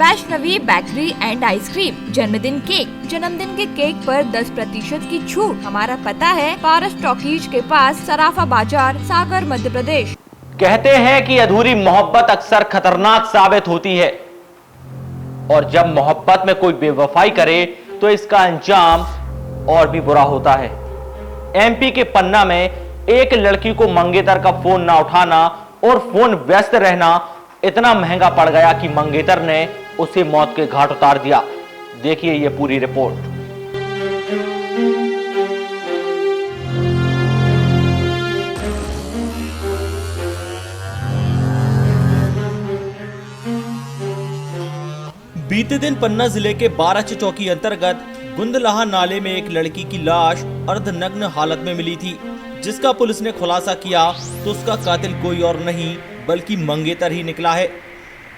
Vaishnavi bakery and ice cream, जन्मदिन cake. जन्मदिन के केक पर 10% की छूट। हमारा पता है पारस टॉकीज के पास, सराफा बाजार, सागर, मध्य प्रदेश। कहते हैं कि अधूरी मोहब्बत अक्सर खतरनाक साबित होती है और जब मोहब्बत में कोई बेवफाई करे तो इसका अंजाम और भी बुरा होता है। एमपी के पन्ना में एक लड़की को मंगेतर का फोन ना उठाना और फोन व्यस्त रहना इतना महंगा पड़ गया कि मंगेतर ने उसे मौत के घाट उतार दिया। देखिए ये पूरी रिपोर्ट। बीते दिन पन्ना जिले के बाराच चौकी अंतर्गत गुंदलाहा नाले में एक लड़की की लाश अर्धनग्न हालत में मिली थी, जिसका पुलिस ने खुलासा किया तो उसका कातिल कोई और नहीं बल्कि मंगेतर ही निकला है।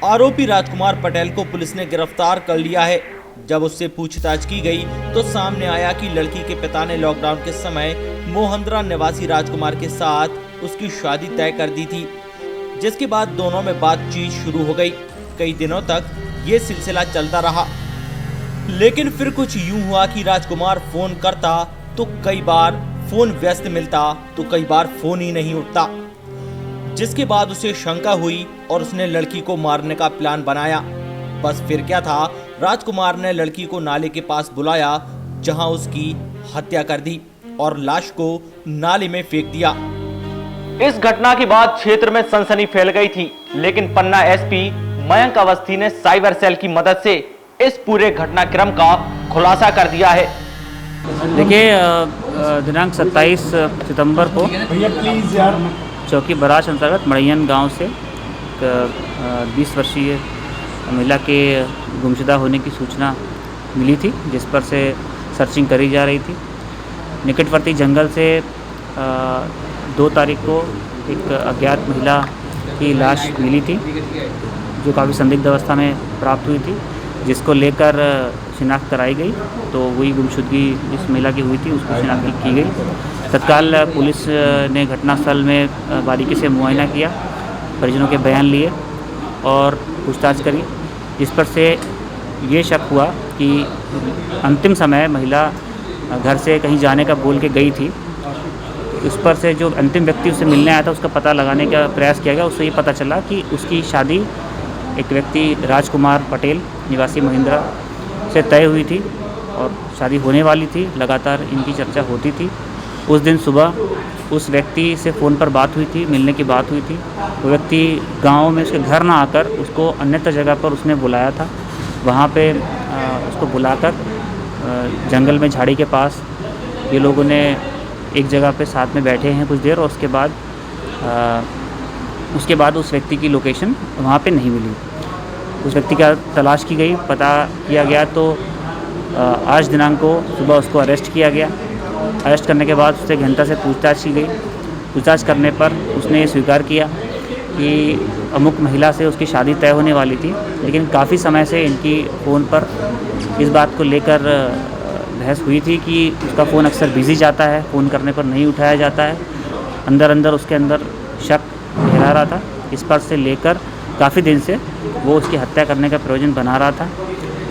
आरोपी राजकुमार पटेल को पुलिस ने गिरफ्तार कर लिया है। जब उससे पूछताछ की गई तो सामने आया कि लड़की के पिता ने लॉकडाउन के समय मोहंद्रा निवासी राजकुमार के साथ उसकी शादी तय कर दी थी, जिसके बाद दोनों में बातचीत शुरू हो गई। कई दिनों तक ये सिलसिला चलता रहा, लेकिन फिर कुछ यूं हुआ कि राजकुमार फोन करता तो कई बार फोन व्यस्त मिलता तो कई बार फोन ही नहीं उठता, जिसके बाद उसे शंका हुई और उसने लड़की को मारने का प्लान बनाया। बस फिर क्या था, राजकुमार ने लड़की को नाले के पास बुलाया जहां उसकी हत्या कर दी और लाश को नाले में फेंक दिया। इस घटना के बाद क्षेत्र में सनसनी फैल गई थी, लेकिन पन्ना एसपी मयंक अवस्थी ने साइबर सेल की मदद से इस पूरे घटनाक्रम का खुलासा कर दिया है। देखिए, दिनांक 27 सितंबर को चौकी बराच अंतर्गत मड़ैयन गांव से 20 वर्षीय महिला के गुमशुदा होने की सूचना मिली थी, जिस पर से सर्चिंग करी जा रही थी। निकटवर्ती जंगल से 2 तारीख को एक अज्ञात महिला की लाश मिली थी, जो काफ़ी संदिग्ध अवस्था में प्राप्त हुई थी, जिसको लेकर शिनाख्त कराई गई। तो वही गुमशुदगी जिस महिला की हुई थी उसकी शिनाख्त की गई। तत्काल पुलिस ने घटनास्थल में बारीकी से मुआयना किया, परिजनों के बयान लिए और पूछताछ करी, जिस पर से ये शक हुआ कि अंतिम समय महिला घर से कहीं जाने का बोल के गई थी। उस पर से जो अंतिम व्यक्ति उससे मिलने आया था उसका पता लगाने का प्रयास किया गया। उससे ये पता चला कि उसकी शादी एक व्यक्ति राजकुमार पटेल निवासी महिंद्रा से तय हुई थी और शादी होने वाली थी। लगातार इनकी चर्चा होती थी। उस दिन सुबह उस व्यक्ति से फ़ोन पर बात हुई थी, मिलने की बात हुई थी। वो व्यक्ति गांव में उसके घर ना आकर उसको अन्यत्र जगह पर उसने बुलाया था। वहाँ पे उसको बुलाकर जंगल में झाड़ी के पास ये लोगों ने एक जगह पे साथ में बैठे हैं कुछ देर, और उसके बाद उस व्यक्ति की लोकेशन वहाँ पे नहीं मिली। उस व्यक्ति का तलाश की गई, पता किया गया तो आज दिनांक को सुबह उसको अरेस्ट किया गया। अरेस्ट करने के बाद उससे घंटा से पूछताछ की गई। पूछताछ करने पर उसने ये स्वीकार किया कि अमुक महिला से उसकी शादी तय होने वाली थी, लेकिन काफ़ी समय से इनकी फ़ोन पर इस बात को लेकर बहस हुई थी कि उसका फ़ोन अक्सर बिज़ी जाता है, फ़ोन करने पर नहीं उठाया जाता है। अंदर अंदर उसके अंदर शक गहरा रहा था। इस पर से लेकर काफ़ी दिन से वो उसकी हत्या करने का प्रयोजन बना रहा था।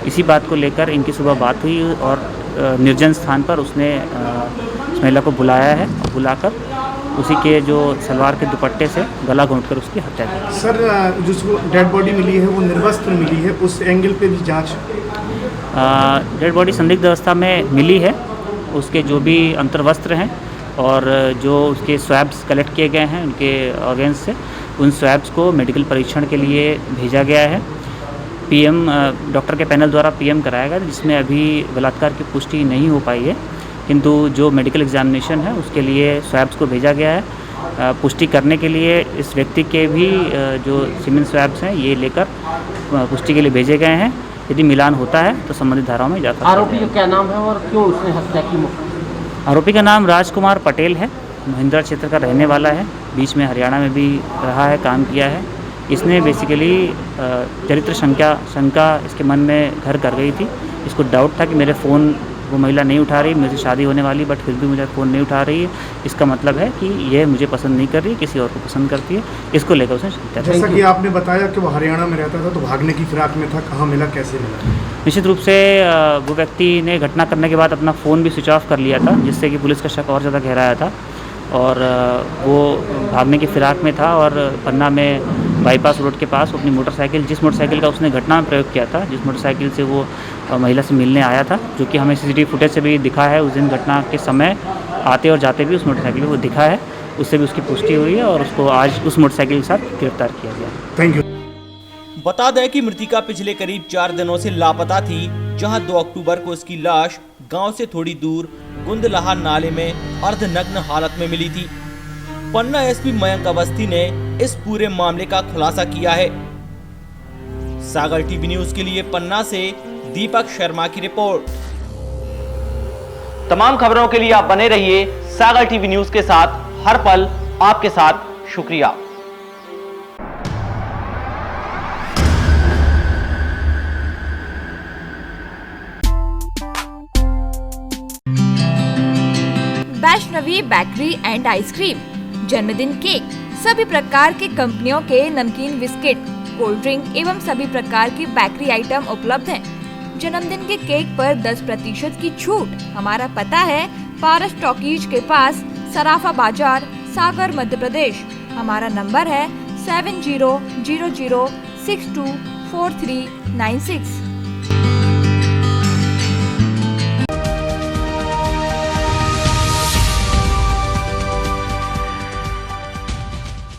इसी बात को लेकर इनकी सुबह बात हुई और निर्जन स्थान पर उसने उस महिला को बुलाया है और बुलाकर उसी के जो सलवार के दुपट्टे से गला घोंटकर उसकी हत्या की। सर, जो डेड बॉडी मिली है वो निर्वस्त्र मिली है, उस एंगल पे भी जांच? डेड बॉडी संदिग्ध अवस्था में मिली है। उसके जो भी अंतर्वस्त्र हैं और जो उसके स्वैब्स कलेक्ट किए गए हैं उनके ऑर्गेन्स से, उन स्वैब्स को मेडिकल परीक्षण के लिए भेजा गया है। पीएम डॉक्टर के पैनल द्वारा पीएम कराया गया, जिसमें अभी बलात्कार की पुष्टि नहीं हो पाई है, किंतु जो मेडिकल एग्जामिनेशन है उसके लिए स्वैब्स को भेजा गया है। पुष्टि करने के लिए इस व्यक्ति के भी जो सीमेन स्वैब्स हैं ये लेकर पुष्टि के लिए भेजे गए हैं। यदि मिलान होता है तो संबंधित धाराओं में जाता है। आरोपी का क्या नाम है और क्यों उसने हत्या की? आरोपी का नाम राजकुमार पटेल है, महिंद्रा क्षेत्र का रहने वाला है। बीच में हरियाणा में भी रहा है, काम किया है। इसने बेसिकली चरित्र शंका इसके मन में घर कर गई थी। इसको डाउट था कि मेरे फ़ोन वो महिला नहीं उठा रही, मुझे शादी होने वाली बट फिर भी मुझे फ़ोन नहीं उठा रही है, इसका मतलब है कि ये मुझे पसंद नहीं कर रही, किसी और को पसंद करती है। इसको लेकर उसने हत्या कर दी। जैसा कि आपने बताया कि वो हरियाणा में रहता था, तो भागने की फिराक में था, कहाँ मिला, कैसे मिला? निश्चित रूप से वो व्यक्ति ने घटना करने के बाद अपना फ़ोन भी स्विच ऑफ कर लिया था, जिससे कि पुलिस का शक और ज़्यादा गहराया था और वो भागने की फिराक में था और पन्ना में बाईपास रोड के पास अपनी मोटरसाइकिल, जिस मोटरसाइकिल का उसने घटना में प्रयोग किया था, जिस मोटरसाइकिल से वो महिला से मिलने आया था, जो कि हमें सीसीटीवी फुटेज से भी दिखा है, उस दिन घटना के समय आते और जाते भी उस मोटरसाइकिल पे वो दिखा है, उससे भी उसकी पुष्टि हुई है और उसको आज उस मोटरसाइकिल के साथ गिरफ्तार किया गया। Thank you. बता दें कि मृतिका पिछले करीब 4 दिनों से लापता थी, जहां 2 अक्टूबर को इसकी लाश गांव से थोड़ी दूर गुंदलाहा नाले में अर्धनग्न हालत में मिली थी। पन्ना एसपी मयंक अवस्थी ने इस पूरे मामले का खुलासा किया है। सागर टीवी न्यूज के लिए पन्ना से दीपक शर्मा की रिपोर्ट। तमाम खबरों के लिए आप बने रहिए सागर टीवी न्यूज के साथ, हर पल आपके साथ। शुक्रिया। वैष्णवी बेकरी एंड आइसक्रीम, जन्मदिन केक, सभी प्रकार के कंपनियों के नमकीन बिस्किट, कोल्ड ड्रिंक एवं सभी प्रकार की बेकरी आइटम उपलब्ध हैं। जन्मदिन के केक पर 10% की छूट। हमारा पता है पारस टॉकीज के पास, सराफा बाजार, सागर, मध्य प्रदेश। हमारा नंबर है 7000624396।